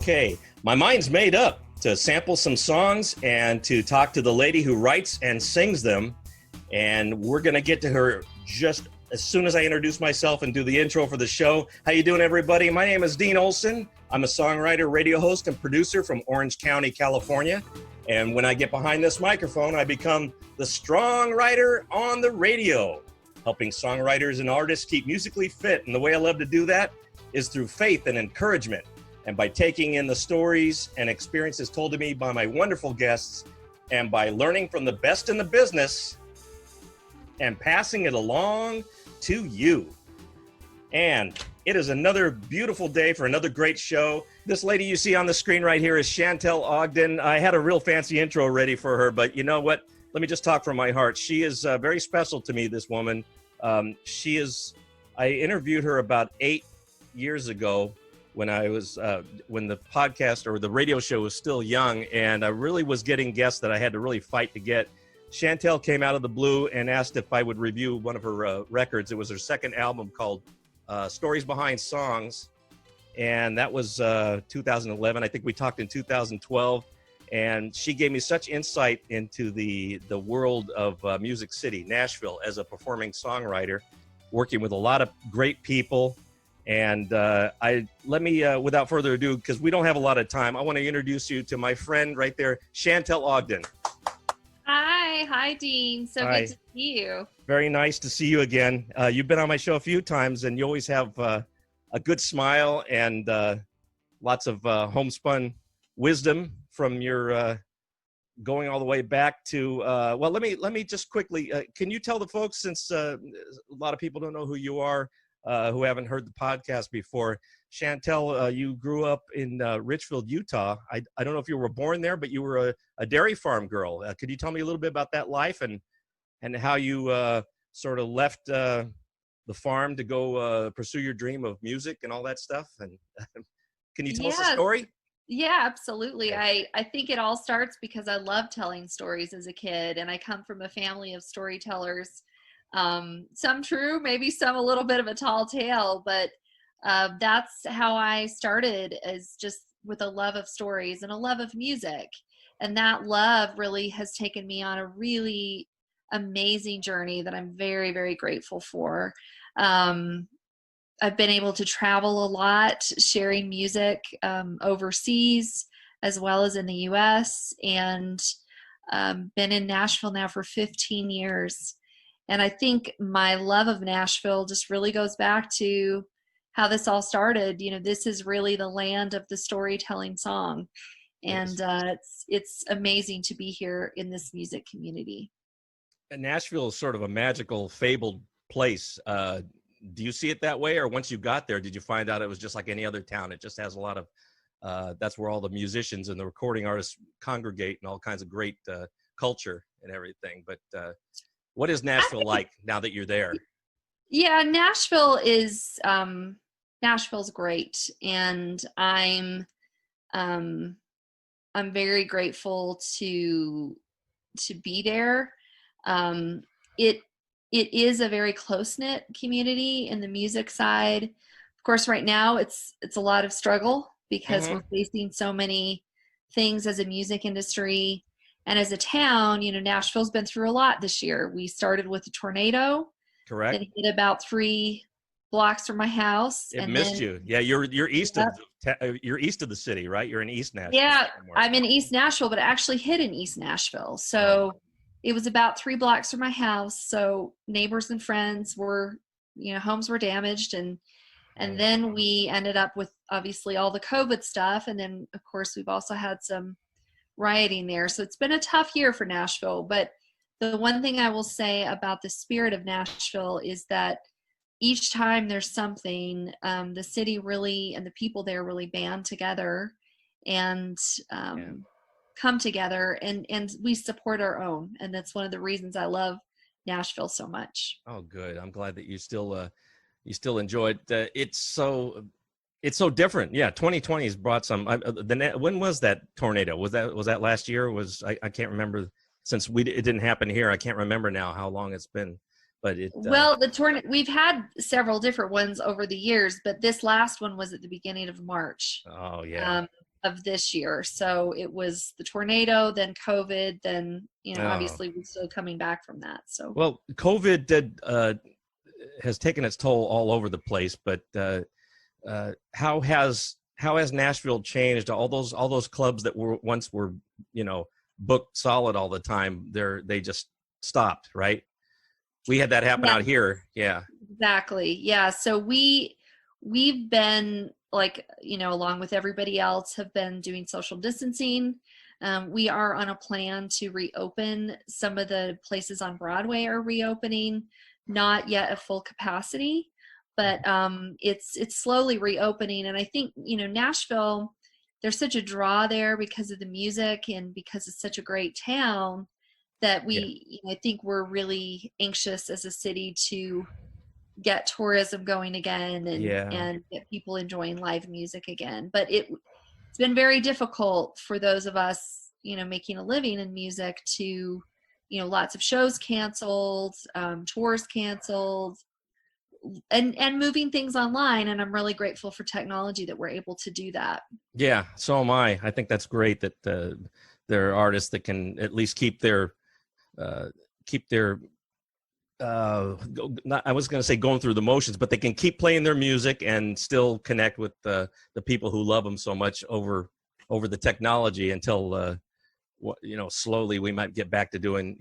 Okay, my mind's made up to sample some songs and to talk to the lady who writes and sings them. And we're going to get to her just as soon as I introduce myself and do the intro for the show. How you doing, everybody? My name is Dean Olsen. I'm a songwriter, radio host, and producer from Orange County, California. And when I get behind this microphone, I become the strong writer on the radio, helping songwriters and artists keep musically fit. And the way I love to do that is through faith and encouragement, and by taking in the stories and experiences told to me by my wonderful guests, and by learning from the best in the business and passing it along to you. And it is another beautiful day for another great show. This lady you see on the screen right here is Chantelle Ogden. I had a real fancy intro ready for her, but you know what? Let me just talk from my heart. She is very special to me, this woman. I interviewed her about 8 years ago when when the podcast or the radio show was still young, and I really was getting guests that I had to really fight to get. Chantelle came out of the blue and asked if I would review one of her records. It was her second album called Stories Behind Songs, and that was 2011. I think we talked in 2012, and she gave me such insight into the world of Music City, Nashville, as a performing songwriter, working with a lot of great people. And without further ado, because we don't have a lot of time, I want to introduce you to my friend right there, Chantelle Ogden. Hi, Dean. So Hi. good to see you. Very nice to see you again. You've been on my show a few times, and you always have a good smile and lots of homespun wisdom from your going all the way back to. Well, let me just quickly. Can you tell the folks, since a lot of people don't know who you are, who haven't heard the podcast before? Chantelle, you grew up in Richfield, Utah. I don't know if you were born there, but you were a dairy farm girl. Could you tell me a little bit about that life and how you sort of left the farm to go pursue your dream of music and all that stuff? And can you tell us a story? Yeah, absolutely. Okay. I think it all starts because I loved telling stories as a kid, and I come from a family of storytellers. Some true, maybe some a little bit of a tall tale, but that's how I started, as just with a love of stories and a love of music. And that love really has taken me on a really amazing journey that I'm very, very grateful for. I've been able to travel a lot, sharing music overseas as well as in the US, and been in Nashville now for 15 years. And I think my love of Nashville just really goes back to how this all started. You know, this is really the land of the storytelling song. And it's amazing to be here in this music community. And Nashville is sort of a magical, fabled place. Do you see it that way? Or once you got there, did you find out it was just like any other town? It just has a lot of, that's where all the musicians and the recording artists congregate, and all kinds of great culture and everything. But what is Nashville like now that you're there? Yeah, Nashville's great, and I'm very grateful to be there. It is a very close-knit community in the music side. Of course, right now it's a lot of struggle because we're facing so many things as a music industry and as a town. You know, Nashville's been through a lot this year. We started with a tornado. Correct. It hit about 3 blocks from my house. It missed you. Yeah, you're east of the city, right? You're in East Nashville. Yeah, somewhere. I'm in East Nashville, but it actually hit in East Nashville. So it was about 3 blocks from my house. So neighbors and friends were, homes were damaged, and then we ended up with obviously all the COVID stuff, and then of course we've also had some rioting there. So it's been a tough year for Nashville. But the one thing I will say about the spirit of Nashville is that each time there's something, the city really and the people there really band together and come together, and we support our own. And that's one of the reasons I love Nashville so much. Oh, good. I'm glad that you still enjoy it. It's so different. Yeah, 2020 has brought some. When was that tornado? Was that last year? I can't remember, since it didn't happen here. I can't remember now how long it's been. But the tornado, we've had several different ones over the years, but this last one was at the beginning of March. Oh yeah. of this year. So it was the tornado, then COVID, then, Oh. obviously we're still coming back from that. So, Well, COVID has taken its toll all over the place, but how has Nashville changed? All those clubs that were booked solid all the time, they just stopped, right? We had that happen yeah, out here. Yeah. exactly. Yeah. So we've been like, along with everybody else, have been doing social distancing. We are on a plan to reopen. Some of the places on Broadway are reopening, not yet at full capacity, but it's slowly reopening. And I think, Nashville, there's such a draw there because of the music and because it's such a great town that Yeah. I think we're really anxious as a city to get tourism going again Yeah. and get people enjoying live music again. But it's been very difficult for those of us, making a living in music to, lots of shows canceled, tours canceled, and moving things online. And I'm really grateful for technology that we're able to do that. Yeah. So am I. I think that's great that there are artists that can at least keep their I was going to say going through the motions, but they can keep playing their music and still connect with the people who love them so much over the technology until slowly we might get back to doing.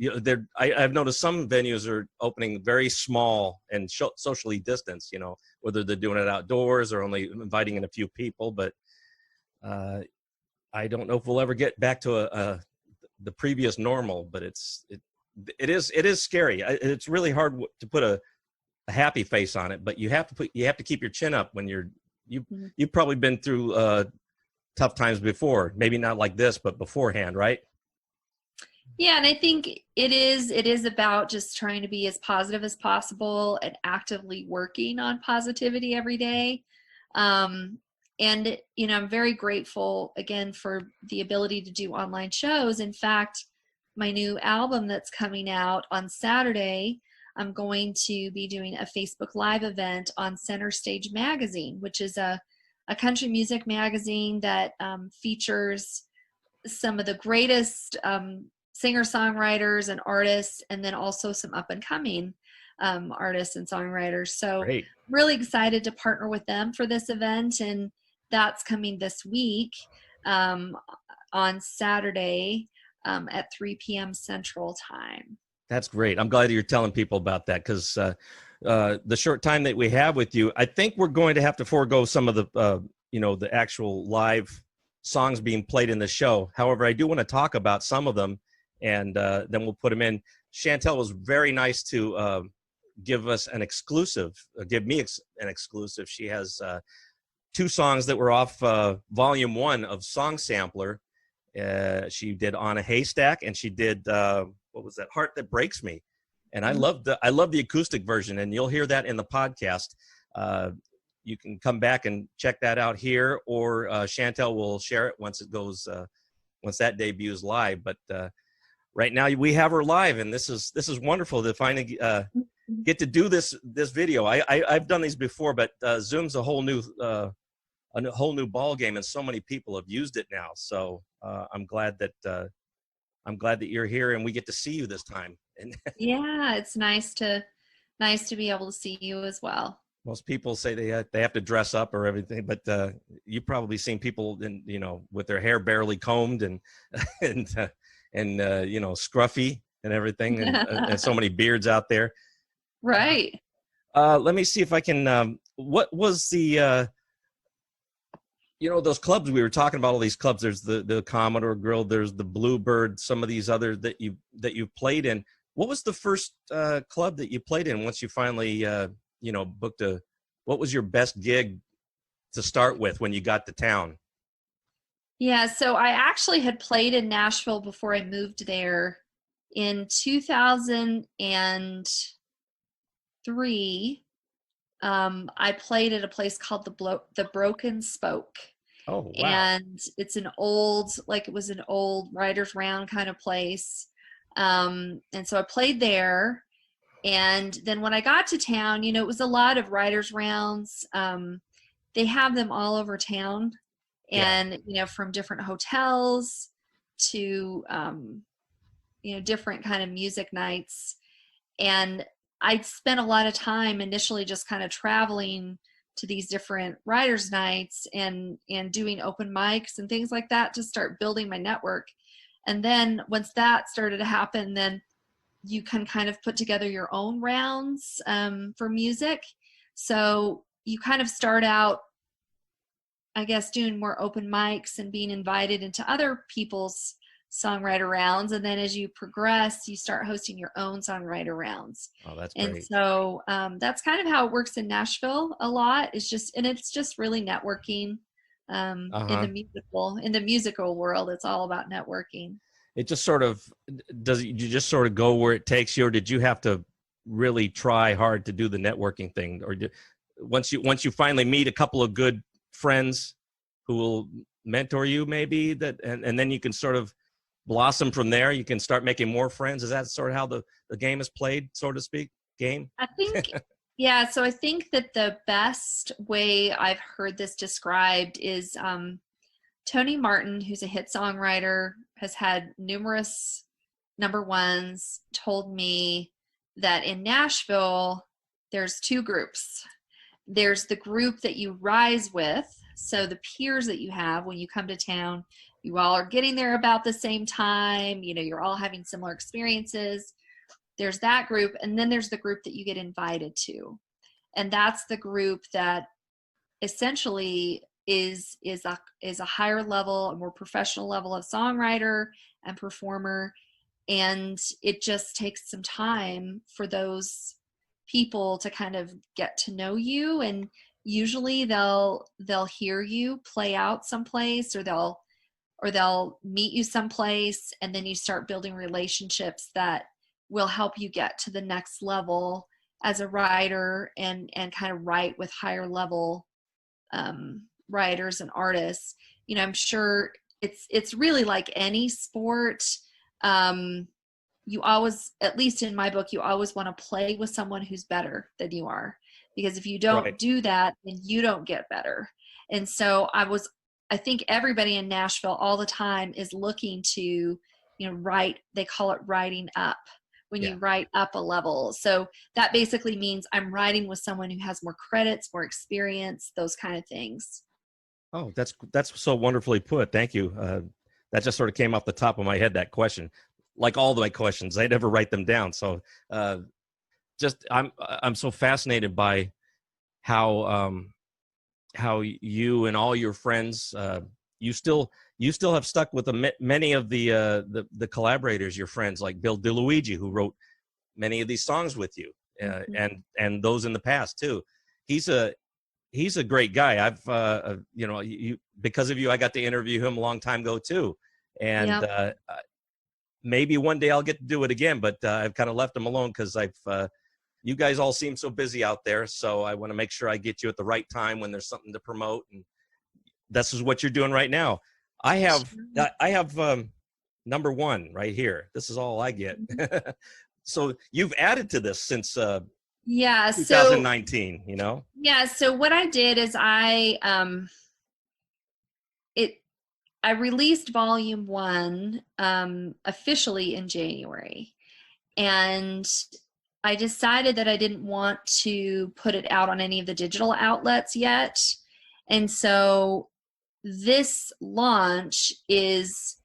I've noticed some venues are opening very small and socially distanced. Whether they're doing it outdoors or only inviting in a few people, but I don't know if we'll ever get back to the previous normal. But it is scary. It's really hard to put a happy face on it, but you have to keep your chin up when you've probably been through tough times before, maybe not like this, but beforehand, right? Yeah, and I think it is about just trying to be as positive as possible and actively working on positivity every day. And I'm very grateful again for the ability to do online shows. In fact, my new album that's coming out on Saturday, I'm going to be doing a Facebook Live event on Center Stage Magazine, which is a country music magazine that features some of the greatest singer-songwriters and artists, and then also some up-and-coming artists and songwriters. So Great. really excited to partner with them for this event, and that's coming this week on Saturday at 3 p.m. Central Time. That's great. I'm glad you're telling people about that, because the short time that we have with you, I think we're going to have to forego some of the actual live songs being played in the show. However, I do want to talk about some of them, and then we'll put them in. Chantelle was very nice to give us an exclusive, give me an exclusive. She has 2 songs that were off volume 1 of Song Sampler. She did On a Haystack, and she did what was that, Heart That Breaks Me. And I love the acoustic version, and you'll hear that in the podcast. You can come back and check that out here, or Chantelle will share it once that debuts live. But right now we have her live, and this is wonderful to finally get to do this video. I've done these before, but Zoom's a whole new ball game, and so many people have used it now. So I'm glad that you're here and we get to see you this time. And Yeah, it's nice to be able to see you as well. most people say they have to dress up or everything, but you've probably seen people with their hair barely combed and scruffy and everything, and so many beards out there. Right. Let me see if I can. What was the those clubs we were talking about? All these clubs. There's the Commodore Grill. There's the Bluebird. Some of these others that you've played in. What was the first club that you played in once you finally booked what was your best gig to start with when you got to town? Yeah, so I actually had played in Nashville before I moved there in 2003. I played at a place called the Broken Spoke. Oh, wow. And it's it was an old writer's round kind of place. And so I played there. And then when I got to town, it was a lot of writers' rounds. They have them all over town. Yeah. and from different hotels to different kind of music nights. And I spent a lot of time initially just kind of traveling to these different writers nights and doing open mics and things like that to start building my network. And then once that started to happen, then you can kind of put together your own rounds for music. So you kind of start out, I guess, doing more open mics and being invited into other people's songwriter rounds. And then as you progress, you start hosting your own songwriter rounds. Oh, that's And great. so that's kind of how it works in Nashville a lot. It's just really networking Uh-huh. in the musical world. It's all about networking. It just sort of you just sort of go where it takes you, or did you have to really try hard to do the networking thing, or once you finally meet a couple of good friends who will mentor you, maybe and then you can sort of blossom from there, you can start making more friends? Is that sort of how the game is played, so to speak? I think, yeah. So I think that the best way I've heard this described is Tony Martin, who's a hit songwriter, has had numerous number ones, told me that in Nashville, there's two groups. There's the group that you rise with, so the peers that you have when you come to town, you all are getting there about the same time, you're all having similar experiences. There's that group, and then there's the group that you get invited to. And that's the group that essentially is a higher level, a more professional level of songwriter and performer. And it just takes some time for those people to kind of get to know you, and usually they'll hear you play out someplace, or they'll meet you someplace, and then you start building relationships that will help you get to the next level as a writer and kind of write with higher level writers and artists. I'm sure it's really like any sport. You always, at least in my book, you always want to play with someone who's better than you are, because if you don't Right. do that, then you don't get better. And so I think everybody in Nashville all the time is looking to, write, they call it writing up, when Yeah. you write up a level. So that basically means I'm writing with someone who has more credits, more experience, those kind of things. Oh, that's so wonderfully put. Thank you. That just sort of came off the top of my head, that question. Like all of my questions, I never write them down. So I'm so fascinated by how you and all your friends, you still have stuck with many of the collaborators, your friends, like Bill DeLuigi, who wrote many of these songs with you, and those in the past too. He's a great guy. I've because of you, I got to interview him a long time ago too, and Yep. maybe one day I'll get to do it again. But I've kind of left him alone because you guys all seem so busy out there. So I want to make sure I get you at the right time when there's something to promote, and this is what you're doing right now. I have number one right here. This is all I get. So you've added to this since Yeah. 2019. Yeah. So what I did is I released volume 1 officially in January, and I decided that I didn't want to put it out on any of the digital outlets yet. And so this launch it's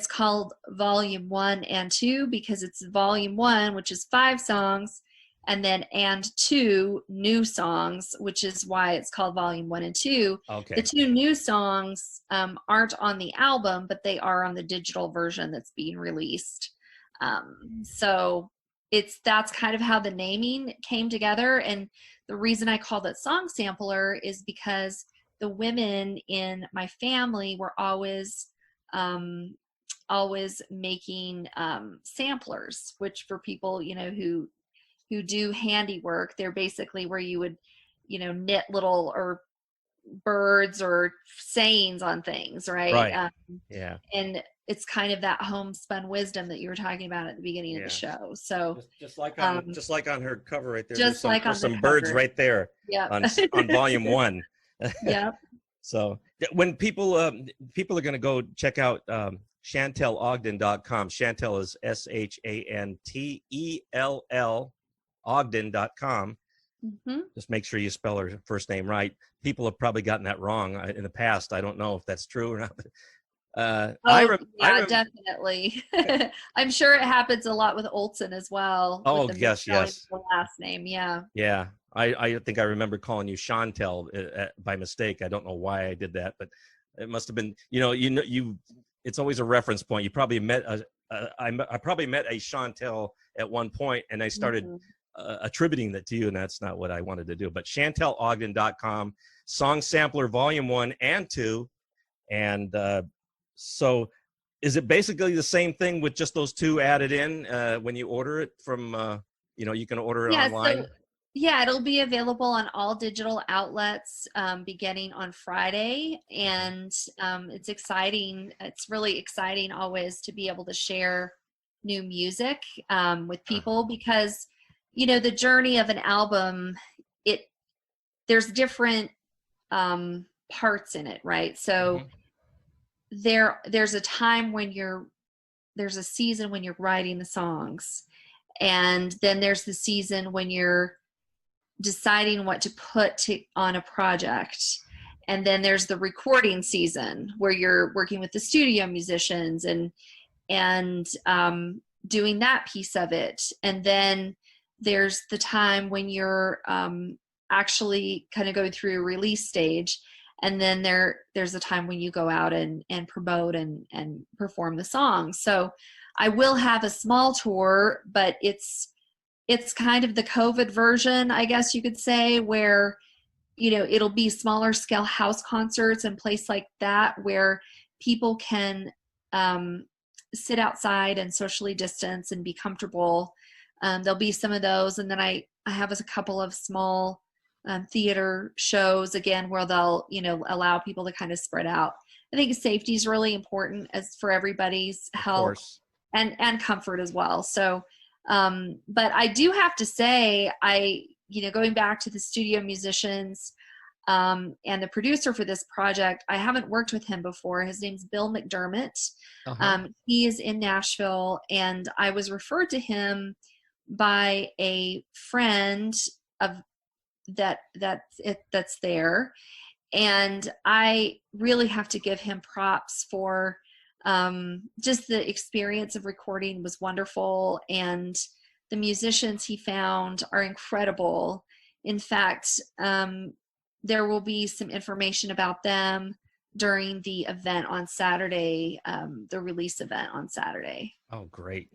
called volume 1 and 2 because it's volume 1, which is 5 songs, and then and 2 new songs, which is why it's called volume 1 and 2. Okay. The 2 new songs aren't on the album, but they are on the digital version that's being released. So that's kind of how the naming came together. And the reason I called it Song Sampler is because the women in my family were always making samplers, which for people who do handiwork, they're basically where you would knit little or birds or sayings on things, right? Yeah. And it's kind of that homespun wisdom that you were talking about at the beginning of the show. So just like on her cover right there. Just like on there's the some birds cover. right there Yep. on volume 1. Yep. So when people are going to go check out ChantelleOgden.com. Chantelle is Chantell Ogden.com. Mm-hmm. Just make sure you spell her first name right. People have probably gotten that wrong in the past. I don't know if that's true or not. Definitely. I'm sure it happens a lot with Olsen as well. Oh, with the yes, misspelling yes. of the last name. Yeah. Yeah. I think I remember calling you Chantelle by mistake. I don't know why I did that, but it must have been, it's always a reference point. You probably met, I probably met a Chantelle at one point, and I started attributing that to you, and that's not what I wanted to do. But ChantelleOgden.com, Song Sampler Volume 1 and 2. And so is it basically the same thing with just those two added in when you order it from, you can order it online? Yeah, it'll be available on all digital outlets beginning on Friday. And it's exciting. It's really exciting always to be able to share new music with people because, the journey of an album, there's different parts in it, right? So there's a time when there's a season when you're writing the songs. And then there's the season when you're deciding what to put on a project. And then there's the recording season where you're working with the studio musicians and doing that piece of it. And then there's the time when you're actually kind of going through a release stage. And then there's a time when you go out and promote and perform the song. So I will have a small tour, but it's kind of the COVID version, I guess you could say, where, it'll be smaller scale house concerts and place like that where people can sit outside and socially distance and be comfortable. There'll be some of those. And then I have a couple of small theater shows, again, where they'll, allow people to kind of spread out. I think safety is really important as for everybody's health and comfort as well. So, but I do have to say, going back to the studio musicians and the producer for this project, I haven't worked with him before. His name's Bill McDermott. He is in Nashville, and I was referred to him by a friend of that's there. And I really have to give him props for just the experience of recording was wonderful, and the musicians he found are incredible. In fact, there will be some information about them during the event on Saturday, the release event on Saturday. Oh, great.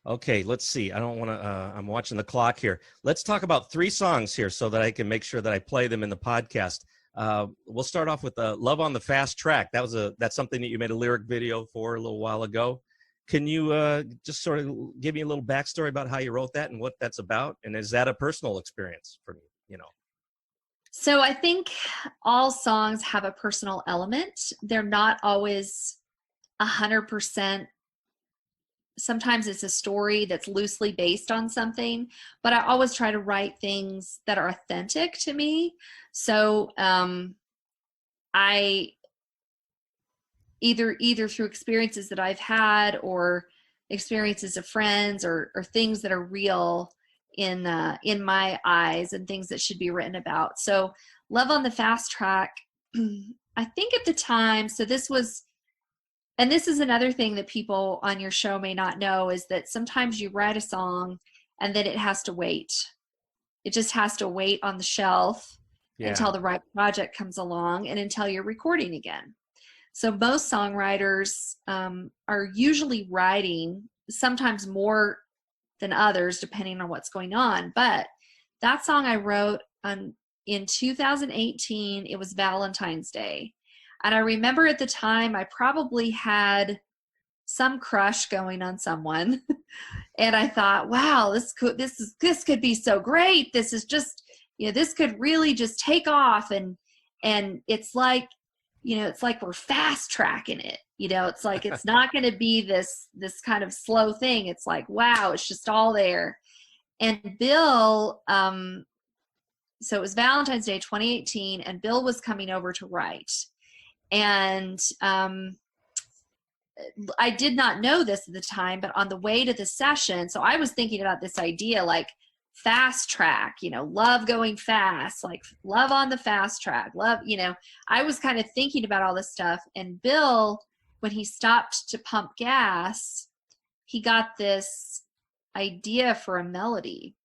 Okay, let's see. I don't want to, I'm watching the clock here. Let's talk about 3 songs here so that I can make sure that I play them in the podcast. We'll start off with Love on the Fast Track. That's something that you made a lyric video for a little while ago. Can you just sort of give me a little backstory about how you wrote that and what that's about? And is that a personal experience for you? So I think all songs have a personal element. They're not always 100%. Sometimes it's a story that's loosely based on something, but I always try to write things that are authentic to me. So I either through experiences that I've had or experiences of friends or things that are real in my eyes and things that should be written about. So Love on the Fast Track, I think at the time, so this was, and this is another thing that people on your show may not know, is that sometimes you write a song and then it has to wait. It just has to wait on the shelf until the right project comes along and until you're recording again. So most songwriters are usually writing, sometimes more than others, depending on what's going on. But that song I wrote in 2018, it was Valentine's Day. And I remember at the time I probably had some crush going on someone. And I thought, wow, this could be so great. This is just, this could really just take off. And it's like, it's like we're fast tracking it. It's like, it's not going to be this kind of slow thing. It's like, wow, it's just all there. And Bill, so it was Valentine's Day 2018, and Bill was coming over to write. And I did not know this at the time, but on the way to the session, so I was thinking about this idea like fast track, love going fast, like love on the fast track, love, I was kind of thinking about all this stuff. And Bill, when he stopped to pump gas, he got this idea for a melody.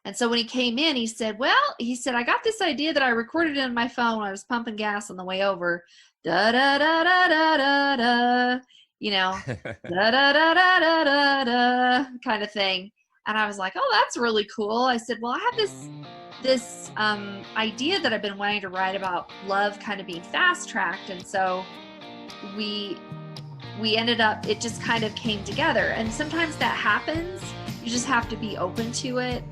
And so when he came in, he said, I got this idea that I recorded in my phone when I was pumping gas on the way over. Da da da da da da da, da da da da da da da, kind of thing. And I was like, oh, that's really cool. I said, well, I have this idea that I've been wanting to write about love kind of being fast tracked. And so we ended up, it just kind of came together. And sometimes that happens. You just have to be open to it.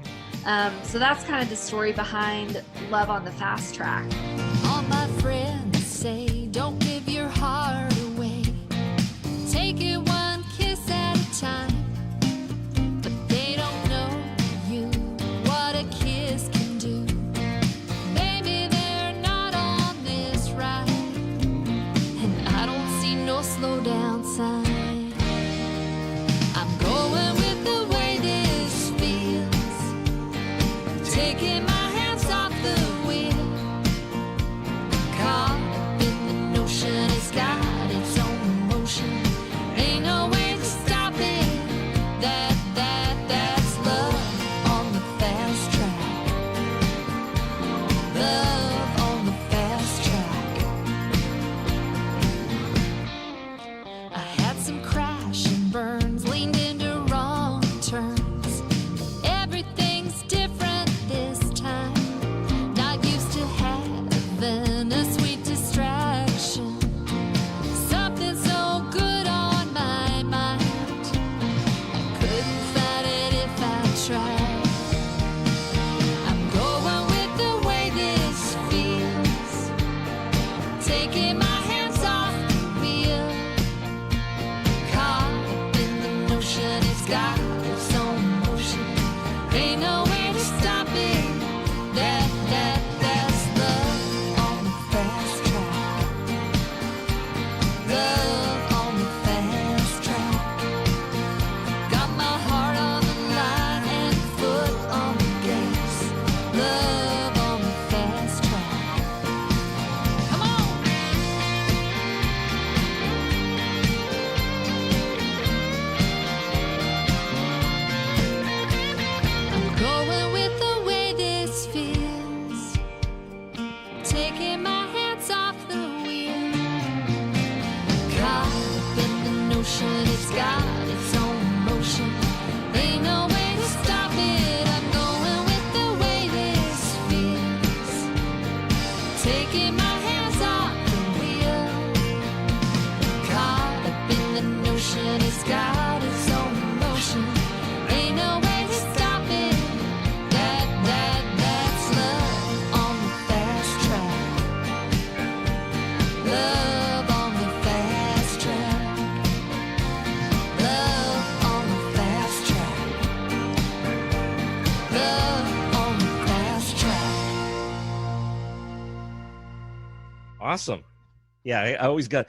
So that's kind of the story behind Love on the Fast Track. All my friends say, don't give your heart away. Take it one kiss at a time. But they don't know you, what a kiss can do. Maybe they're not on this ride, and I don't see no slow down sign. I'm going with the way this feels, taking my hands off the wheel. Caught up in the notion, it's got its own emotion. Ain't no way to stop it. That's love on the fast track. Love on the fast track. I had some crash and burns, leaned into wrong turns. Everything's different this time. Not used to having a sweet distraction. Something so good on my mind. Couldn't find it if I tried. I'm going with the way this feels, taking my hands off the wheel. Caught up in the notion, it's got its own motion. Ain't no way to stop it. That's love on the fast track. Love on the fast track. Got my heart on the line and foot on the gas. Love on the fast track. Come on. I'm going with the way this feels, taking my hands off the wheel. Caught up in the notion, it's got its own motion. Ain't no way to stop it. I'm going with the way this feels, taking my hands off the wheel. Caught up in the notion, it's got its own motion. Ain't no way to stop it. That's love on the fast track. Love on the fast track. Love on the fast track. Love on the fast track. Awesome. Yeah, I always got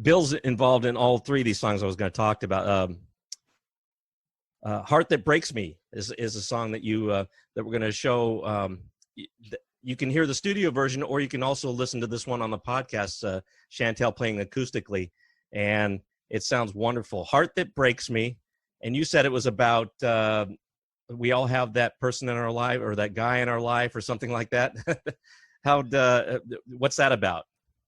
Bill's involved in all three of these songs I was going to talk about. Heart That Breaks Me is a song that that we're going to show. You can hear the studio version, or you can also listen to this one on the podcast, Chantelle playing acoustically, and it sounds wonderful. Heart That Breaks Me. And you said it was about we all have that person in our life, or that guy in our life, or something like that. What's that about?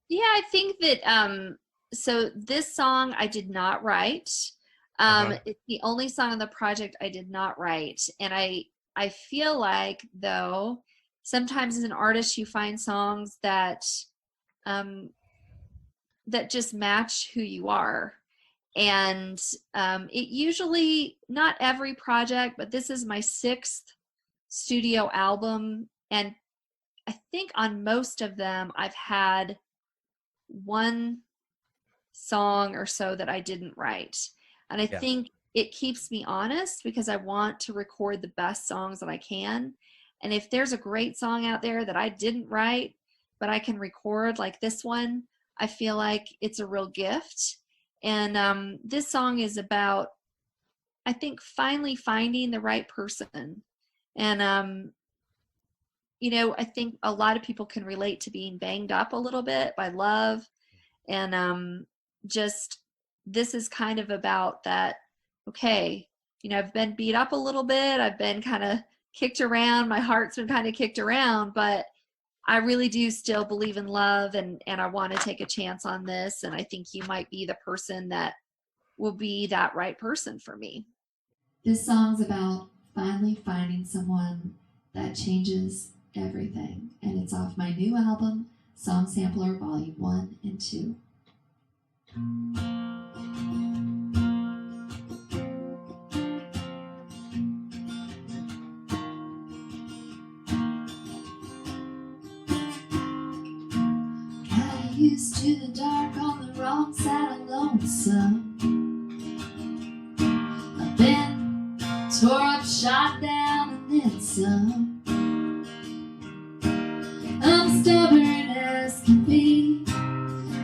Yeah, I think that so this song I did not write. It's the only song on the project I did not write. And I feel like, though, sometimes as an artist you find songs that that just match who you are. And it usually, not every project, but this is my 6th studio album, and I think on most of them I've had one song or so that I didn't write. And I think it keeps me honest, because I want to record the best songs that I can. And if there's a great song out there that I didn't write, but I can record like this one, I feel like it's a real gift. And this song is about, I think, finally finding the right person. And you know, I think a lot of people can relate to being banged up a little bit by love. And just, this is kind of about that, okay, you know, I've been beat up a little bit. I've been kind of kicked around. My heart's been kind of kicked around, but I really do still believe in love, and I want to take a chance on this. And I think you might be the person that will be that right person for me. This song's about finally finding someone that changes everything, and it's off my new album, Song Sampler Volume 1 and 2. Got used to the dark on the wrong side of lonesome. I've been tore up, shot down, and then some. I'm stubborn as can be.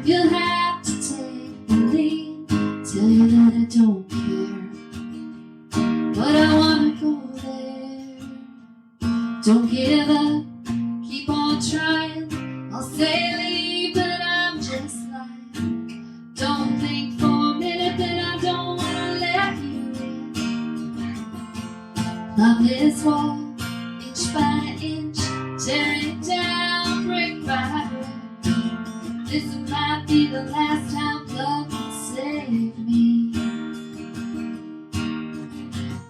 You'll have to take the lead. Tell you that I don't care, but I wanna go there. Don't give up, keep on trying. I'll say leave, but I'm just lying. Don't think for a minute that I don't wanna let you in. Climb this wall, inch by inch, tear it down, brick by brick. This might be the last time love can save me.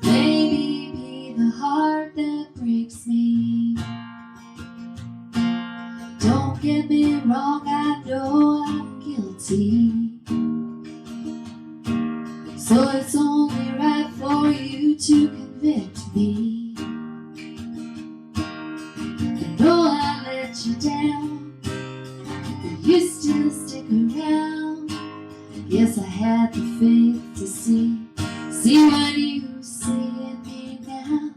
Baby, be the heart that breaks me. Don't get me wrong, I know I'm guilty. So it's only right for you to convict me. I know I let you down, but you still stick around. Yes, I had the faith to see what you see in me now.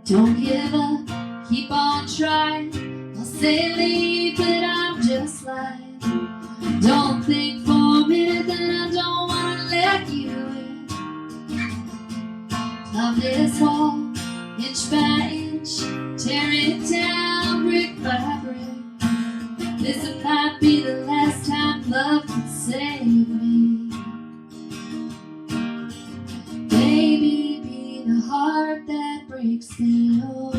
Don't give up, keep on trying. I'll say leave, but I'm just lying. Don't think for a minute that I don't wanna let you in. Climb this wall, inch by inch, tear it down, brick by brick. This might be the last time love can save me. Baby, be the heart that breaks me. Oh,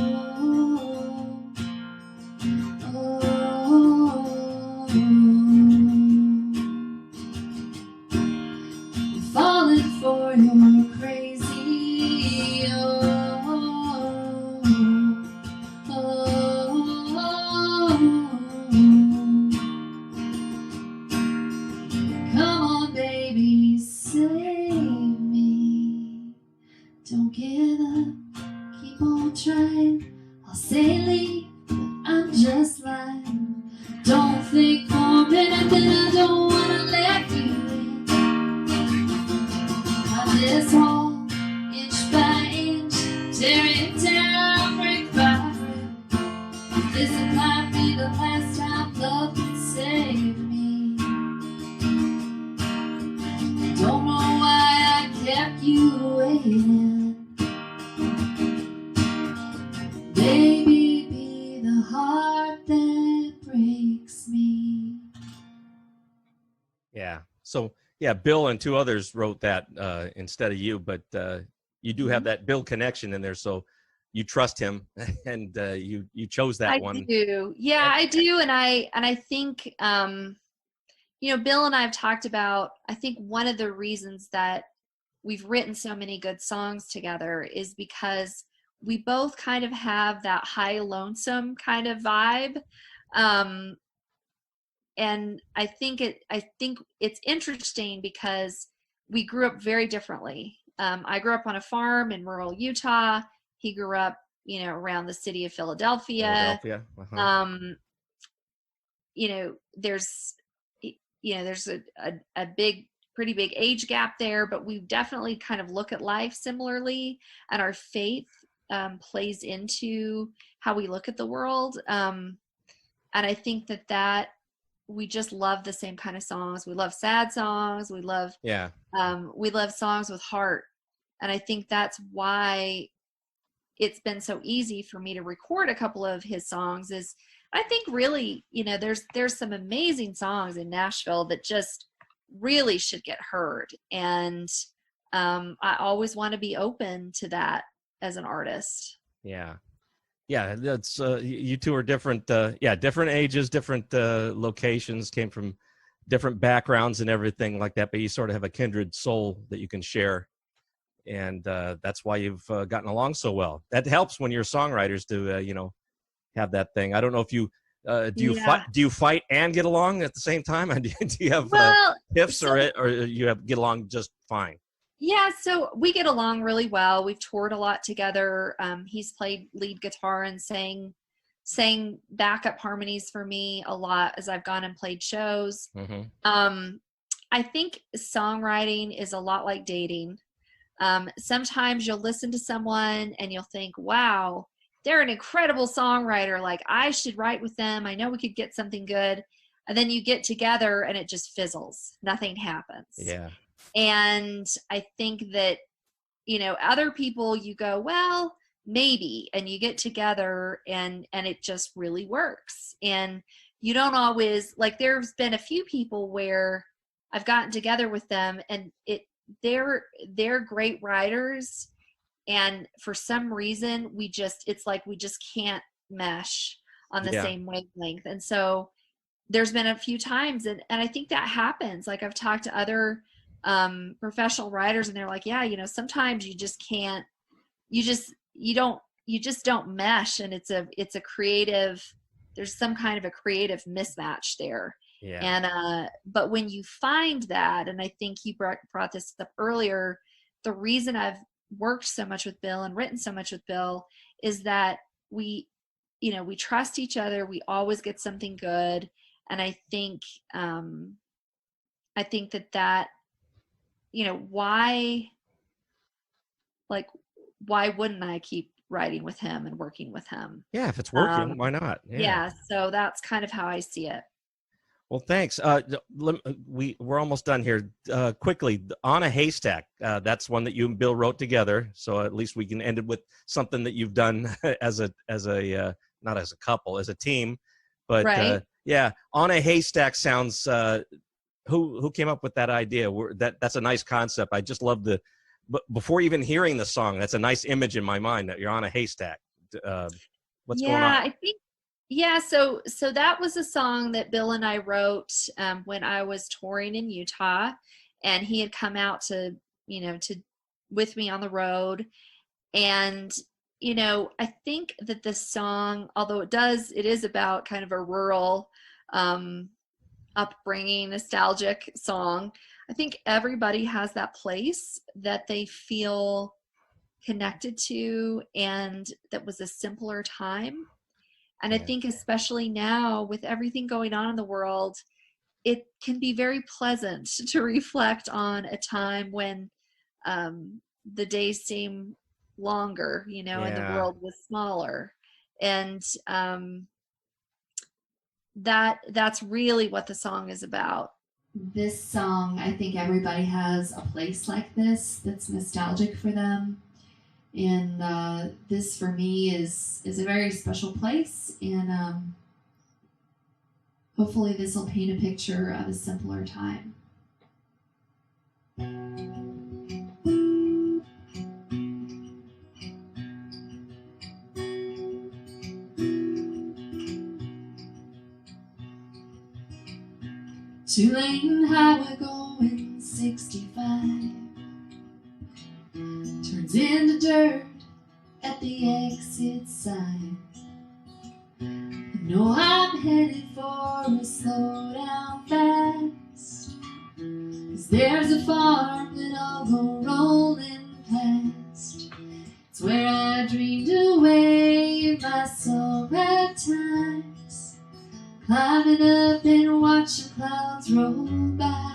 oh, oh. I'm falling for your crazy. Oh, oh, oh. Come on, baby, save me. Don't give up, keep on trying. I'll say leave, but I'm just lying. Don't think for a minute that I don't wanna let you in. On this wall, inch by inch, tear it down, brick by brick. This might be the last time love can save me. Don't know why I kept you waiting. Baby, be the heart that breaks me. Yeah. So yeah, Bill and two others wrote that instead of you, but you do have that Bill connection in there, so you trust him, and you chose that one. I do. Yeah, I do. And I think, you know, Bill and I have talked about, I think one of the reasons that we've written so many good songs together is because we both kind of have that high lonesome kind of vibe. And I think it's interesting because we grew up very differently. I grew up on a farm in rural Utah. He grew up, you know, around the city of Philadelphia. Uh-huh. You know, there's a pretty big age gap there, but we definitely kind of look at life similarly, and our faith plays into how we look at the world. And I think that we just love the same kind of songs. We love sad songs. We love songs with heart. And I think that's why it's been so easy for me to record a couple of his songs. Is I think really, there's some amazing songs in Nashville that just really should get heard. And I always want to be open to that as an artist. Yeah. That's you two are different. Different ages, different locations, came from different backgrounds and everything like that. But you sort of have a kindred soul that you can share, and that's why you've gotten along so well. That helps when you're songwriters to have that thing. I don't know if you do you fight and get along at the same time? Do you have tiffs or you get along just fine? Yeah, so we get along really well. We've toured a lot together. He's played lead guitar and sang backup harmonies for me a lot as I've gone and played shows. Mm-hmm. I think songwriting is a lot like dating. Sometimes you'll listen to someone and you'll think, wow, they're an incredible songwriter. Like, I should write with them. I know we could get something good. And then you get together and it just fizzles. Nothing happens. Yeah. And I think that, other people you go, well, maybe, and you get together and it just really works. And you don't always, like, there's been a few people where I've gotten together with them and they're great writers. And for some reason it's like we just can't mesh on the same wavelength. And so there's been a few times and I think that happens. Like, I've talked to other professional writers and they're like, sometimes you just can't, you just don't mesh, and it's a creative, there's some kind of a creative mismatch there. Yeah. And but when you find that, and I think you brought this up earlier, the reason I've worked so much with Bill and written so much with Bill is that we trust each other. We always get something good. And I think that why wouldn't I keep writing with him and working with him? Yeah, if it's working, why not? Yeah. So that's kind of how I see it. Well, thanks. We're almost done here. Quickly, on a Haystack, that's one that you and Bill wrote together. So at least we can end it with something that you've done as a not as a couple, as a team. But right. On a Haystack sounds. Who came up with that idea? That's a nice concept. I just love but before even hearing the song, that's a nice image in my mind that you're on a haystack. What's going on? I think. Yeah, so that was a song that Bill and I wrote when I was touring in Utah, and he had come out to with me on the road. And I think that this song, although it is about kind of a rural upbringing, nostalgic song, I think everybody has that place that they feel connected to, and that was a simpler time. And I think especially now with everything going on in the world, it can be very pleasant to reflect on a time when the days seem longer, and the world was smaller. And that's really what the song is about. This song, I think everybody has a place like this that's nostalgic for them. And this for me is a very special place, and hopefully this will paint a picture of a simpler time. Two-lane highway going 65 turns into dirt at the exit sign. I know I'm headed for a slow down fast, 'cause there's a farm that I'll go rolling past. It's where I dreamed away my summer times, climbing up and watching clouds roll by.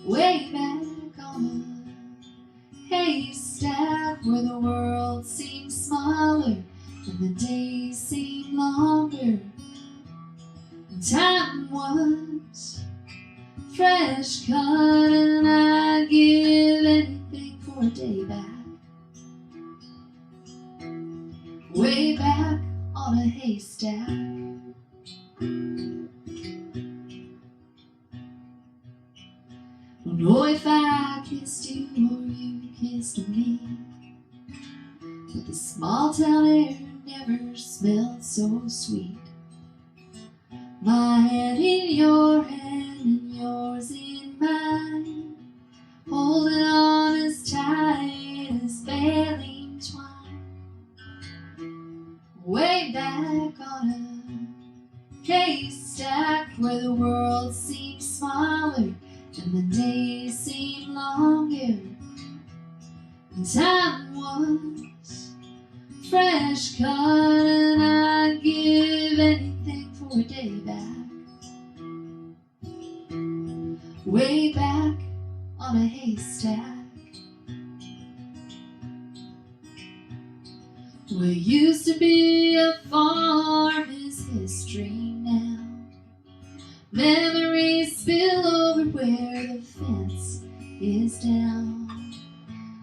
Way back on haystack where the world seems smaller and the days seem longer. Time was fresh cut and I'd give anything for a day back. Way back on a haystack. Don't know if I kissed you or you kissed me, but the small town air never smelled so sweet. My hand in your hand and yours in mine, holding on as tight as baling twine. Way back on a haystack where the world seems smaller and the days seem longer. And time was fresh cut and I'd give anything for a day back. Way back on a haystack. Where used to be a farm is history now. Memories spill over where the fence is down.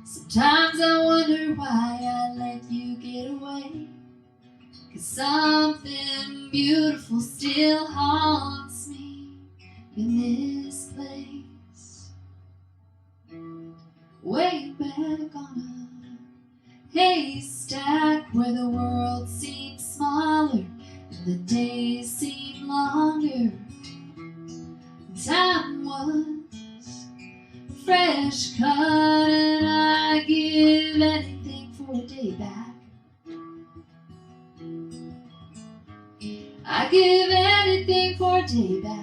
Sometimes I wonder why I let you get away, 'cause something beautiful still haunts me in this place. Way back on a haystack where the world seems smaller and the days seem longer. Time was fresh cut and I'd give anything for a day back. I'd give anything for a day back.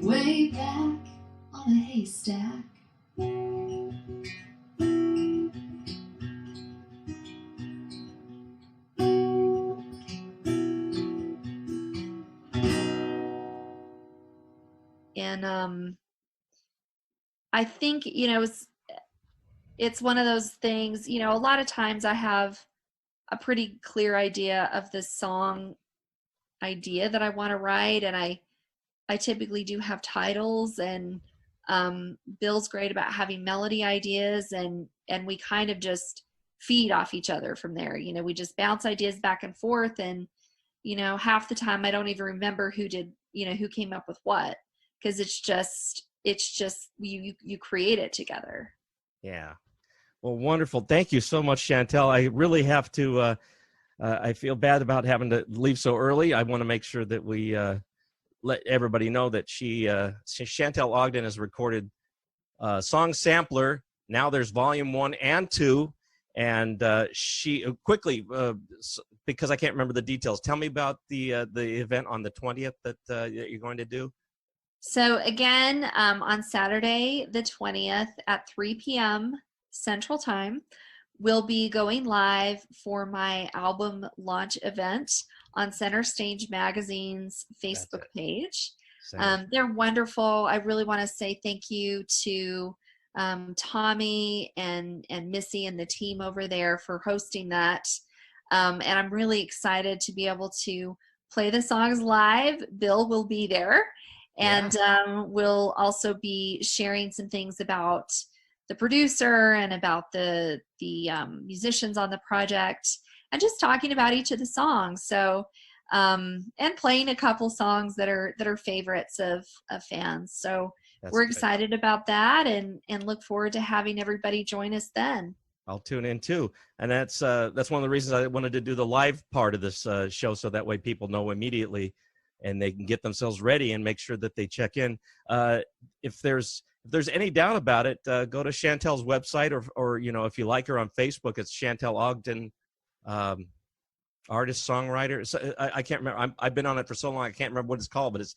Way back on a haystack. And I think, it's one of those things, a lot of times I have a pretty clear idea of the song idea that I want to write, and I typically do have titles, and Bill's great about having melody ideas, and we kind of just feed off each other from there. We just bounce ideas back and forth, and half the time I don't even remember who came up with what, because it's just you create it together. Yeah. Well, wonderful. Thank you so much, Chantelle. I really have to, I feel bad about having to leave so early. I want to make sure that we let everybody know that Chantelle Ogden has recorded Song Sampler. Now there's volume 1 and 2. And she quickly, because I can't remember the details, tell me about the event on the 20th that you're going to do. So again, on Saturday, the 20th at 3 p.m. Central Time, we'll be going live for my album launch event on Center Stage Magazine's Facebook page. They're wonderful. I really want to say thank you to Tommy and Missy and the team over there for hosting that. And I'm really excited to be able to play the songs live. Bill will be there. And we'll also be sharing some things about the producer and about the musicians on the project, and just talking about each of the songs. So, and playing a couple songs that are favorites of fans. So we're excited about that, and look forward to having everybody join us then. I'll tune in too, and that's one of the reasons I wanted to do the live part of this show, so that way people know immediately, and they can get themselves ready and make sure that they check in. If there's any doubt about it, go to Chantelle's website, or if you like her on Facebook, it's Chantelle Ogden, artist songwriter. So, I can't remember. I've been on it for so long I can't remember what it's called, but it's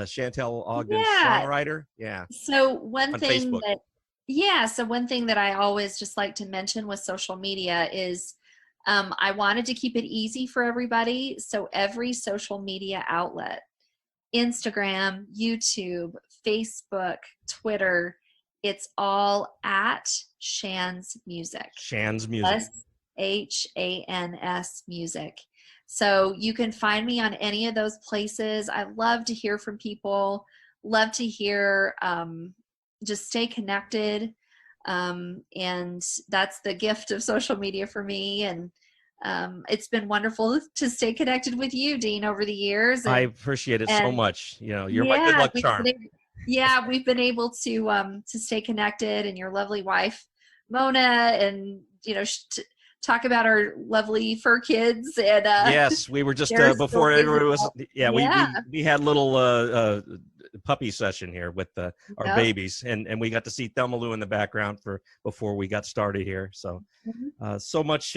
Chantelle Ogden songwriter. Yeah. So one thing Facebook. so one thing that I always just like to mention with social media is I wanted to keep it easy for everybody. So every social media outlet, Instagram, YouTube, Facebook, Twitter, it's all at Shan's Music. Shan's Music. SHANS Music. So you can find me on any of those places. I love to hear from people, love to hear, just stay connected. And that's the gift of social media for me. And it's been wonderful to stay connected with you, Dean, over the years. I appreciate it so much. You know, you're my good yeah, luck charm. we've been able to stay connected, and your lovely wife, Mona, and, you know, talk about our lovely fur kids. And yes, we were just before everybody was. Yeah, we had little puppy session here with our babies, and we got to see Thelma Lou in the background before we got started here. So so much.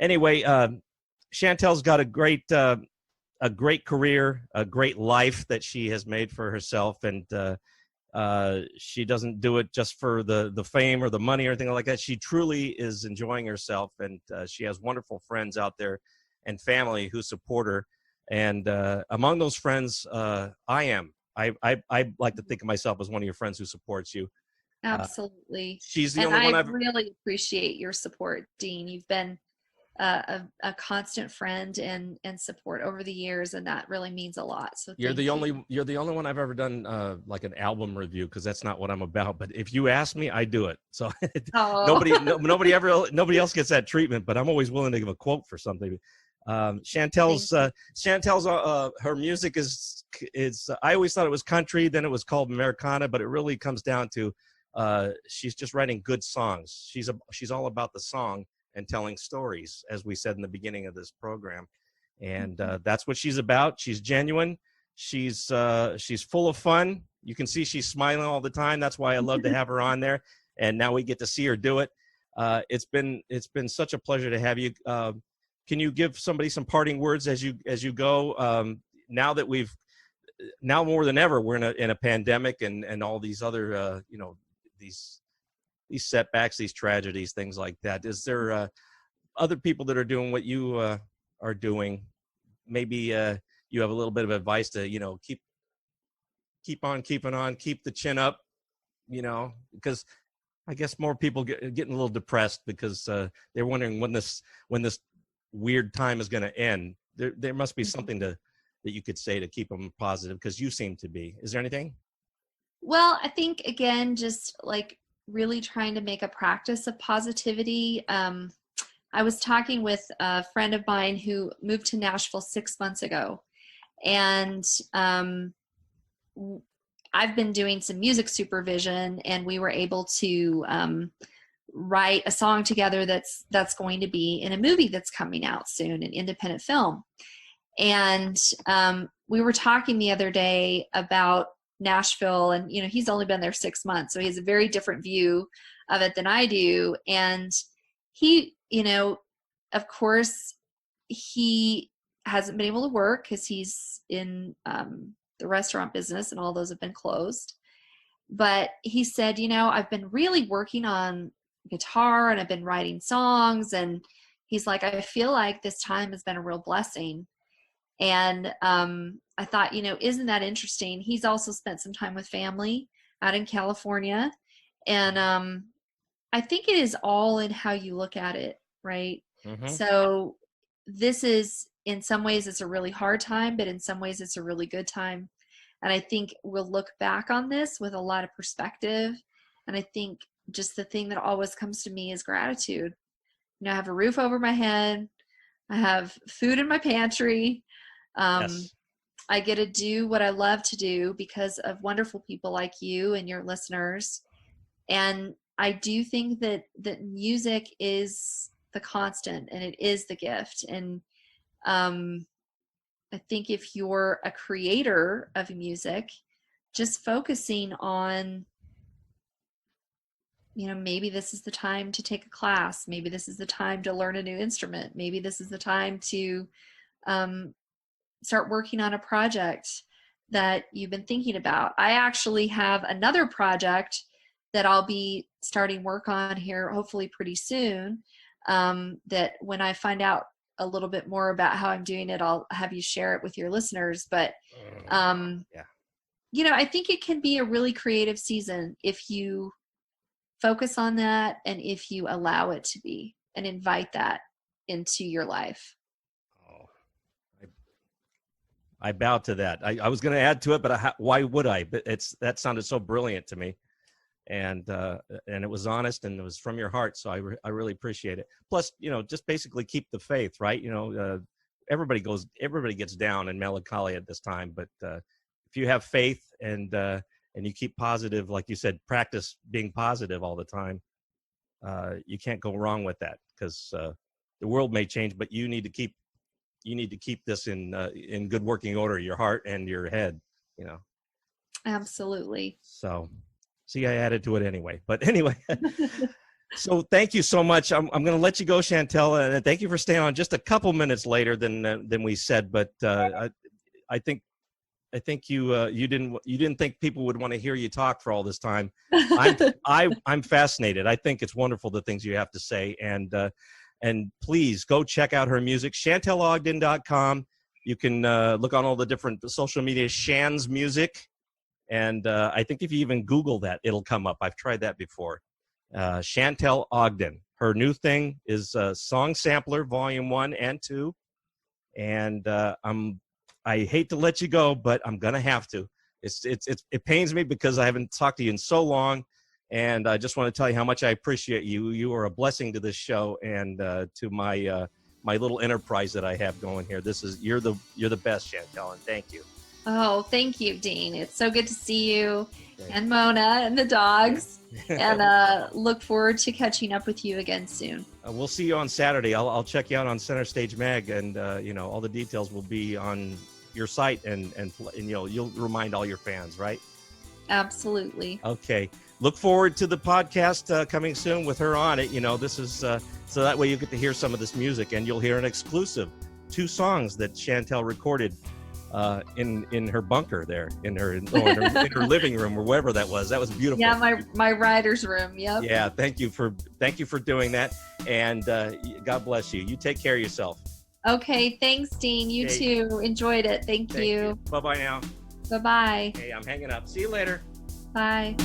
Anyway, Chantelle's got a great career, a great life that she has made for herself, and she doesn't do it just for the fame or the money or anything like that. She truly is enjoying herself, and she has wonderful friends out there and family who support her. And among those friends, I am. I like to think of myself as one of your friends who supports you. Absolutely. She's the only one I really appreciate your support, Dean. You've been a constant friend and support over the years, and that really means a lot. So you're the only one I've ever done like an album review, because that's not what I'm about. But if you ask me, I do it. So nobody else gets that treatment. But I'm always willing to give a quote for something. Chantelle's her music is I always thought it was country, then it was called Americana, but it really comes down to she's just writing good songs. She's all about the song and telling stories, as we said in the beginning of this program. And that's what she's about. She's genuine. She's full of fun. You can see she's smiling all the time. That's why I love to have her on there. And now we get to see her do it. It's been such a pleasure to have you. Can you give somebody some parting words as you go? Now that now more than ever, we're in a pandemic and all these other these setbacks, these tragedies, things like that. Is there other people that are doing what you are doing? Maybe you have a little bit of advice to keep on keeping on, keep the chin up, because I guess more people getting a little depressed because they're wondering when this weird time is going to end. There must be something that you could say to keep them positive, because you seem to be. Is there anything? Well, I think, again, just like really trying to make a practice of positivity. I was talking with a friend of mine who moved to Nashville 6 months ago, and I've been doing some music supervision, and we were able to write a song together that's going to be in a movie that's coming out soon, an independent film. And we were talking the other day about Nashville, and he's only been there 6 months, so he has a very different view of it than I do. And he, of course, he hasn't been able to work because he's in the restaurant business, and all those have been closed. But he said, I've been really working on guitar, and I've been writing songs, and he's like, I feel like this time has been a real blessing. And I thought, isn't that interesting? He's also spent some time with family out in California. And I think it is all in how you look at it, right? Mm-hmm. So this is, in some ways, it's a really hard time, but in some ways it's a really good time. And I think we'll look back on this with a lot of perspective. And I think just the thing that always comes to me is gratitude. I have a roof over my head. I have food in my pantry. Yes. I get to do what I love to do because of wonderful people like you and your listeners. And I do think that music is the constant, and it is the gift. And I think if you're a creator of music, just focusing on, maybe this is the time to take a class. Maybe this is the time to learn a new instrument. Maybe this is the time to start working on a project that you've been thinking about. I actually have another project that I'll be starting work on here hopefully pretty soon, that when I find out a little bit more about how I'm doing it, I'll have you share it with your listeners. But I think it can be a really creative season if you focus on that, and if you allow it to be and invite that into your life. Oh, I bow to that. I was going to add to it, but why would I? But that sounded so brilliant to me, and it was honest and it was from your heart. So I really appreciate it. Plus, just basically keep the faith, right? Everybody gets down and melancholy at this time, but if you have faith and you keep positive, like you said, practice being positive all the time, you can't go wrong with that, because the world may change, but you need to keep this in good working order, your heart and your head, Absolutely. So, see, I added to it anyway. But anyway, so thank you so much. I'm going to let you go, Chantelle, and thank you for staying on just a couple minutes later than we said. But I think you didn't think people would want to hear you talk for all this time. I'm fascinated. I think it's wonderful, the things you have to say, and please go check out her music, ChantelleOgden.com. You can look on all the different social media, Shan's Music, and I think if you even Google that, it'll come up. I've tried that before. Chantelle Ogden. Her new thing is Song Sampler Volume 1 and 2, and I hate to let you go, but I'm gonna have to. It pains me because I haven't talked to you in so long, and I just want to tell you how much I appreciate you. You are a blessing to this show and to my little enterprise that I have going here. You're the best, Chantelle, and thank you. Oh, thank you, Dean. It's so good to see you and Mona and the dogs, and look forward to catching up with you again soon. We'll see you on Saturday. I'll check you out on Center Stage Mag, and all the details will be on your site, and you'll remind all your fans, right? Absolutely. Okay. Look forward to the podcast coming soon with her on it. This is so that way you get to hear some of this music, and you'll hear an exclusive 2 songs that Chantelle recorded in her bunker there, in her living room or wherever that was. That was beautiful. Yeah, my writer's room. Yep. Yeah, thank you for doing that, and God bless you. You take care of yourself. Okay, thanks, Dean. You too. Enjoyed it. Thank you. Bye-bye now. Bye-bye. Okay, I'm hanging up. See you later. Bye.